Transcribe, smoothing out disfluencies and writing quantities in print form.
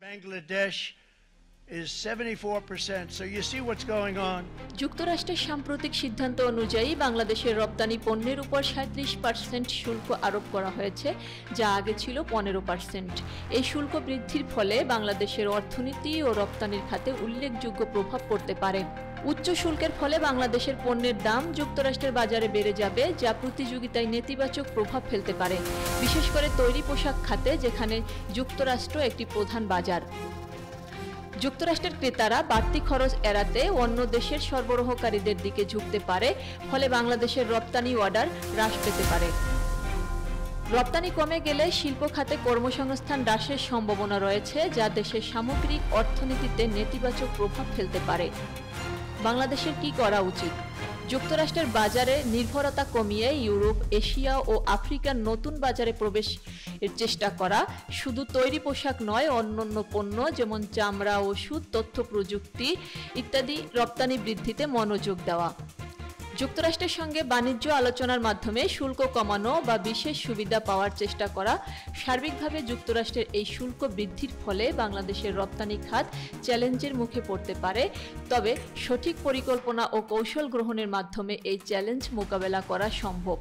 Bangladesh is 74%. So you see what's going on. যুক্তরাষ্ট্রের সাম্প্রতিক সিদ্ধান্ত অনুযায়ী বাংলাদেশের রপ্তানি পণ্যের উপর 37% শুল্ক আরোপ করা হয়েছে, যা আগে ছিল 15%। এই শুল্ক বৃদ্ধির ফলে বাংলাদেশের অর্থনীতি ও রপ্তানির খাতে উল্লেখযোগ্য প্রভাব পড়তে পারে। উচ্চ শুল্কের ফলে বাংলাদেশের পণ্যের দাম যুক্তরাষ্ট্রের বাজারে বেড়ে যাবে, যা প্রতিযোগিতায় নেতিবাচক প্রভাব ফেলতে পারে, বিশেষ করে তৈরি পোশাক খাতে, যেখানে যুক্তরাষ্ট্র একটি প্রধান বাজার। যুক্তরাষ্ট্রের ক্রেতারা বাড়তি খরচ এড়াতে অন্য দেশের সরবরাহকারীদের দিকে ঝুঁকতে পারে, ফলে বাংলাদেশের রপ্তানি অর্ডার হ্রাস পেতে পারে। রপ্তানি কমে গেলে শিল্প খাতে কর্মসংস্থান হ্রাসের সম্ভাবনা রয়েছে, যা দেশের সামগ্রিক অর্থনীতিতে নেতিবাচক প্রভাব ফেলতে পারে। বাংলাদেশের কি করা উচিত? যুক্তরাষ্ট্রের বাজারে নির্ভরতা কমিয়ে ইউরোপ, এশিয়া ও আফ্রিকার নতুন বাজারে প্রবেশের চেষ্টা করা, শুধু তৈরি পোশাক নয়, অন্যান্য পণ্য যেমন চামড়া, ওষুধ, তথ্য প্রযুক্তি ইত্যাদি রপ্তানি বৃদ্ধিতে মনোযোগ দেওয়া। যুক্তরাষ্ট্রের সঙ্গে বাণিজ্য আলোচনার মাধ্যমে শুল্ক কমানো বা বিশেষ সুবিধা পাওয়ার চেষ্টা করা। সার্বিকভাবে যুক্তরাষ্ট্রের এই শুল্ক বৃদ্ধির ফলে বাংলাদেশের রপ্তানি খাত চ্যালেঞ্জের মুখে পড়তে পারে, তবে সঠিক পরিকল্পনা ও কৌশল গ্রহণের মাধ্যমে এই চ্যালেঞ্জ মোকাবেলা করা সম্ভব।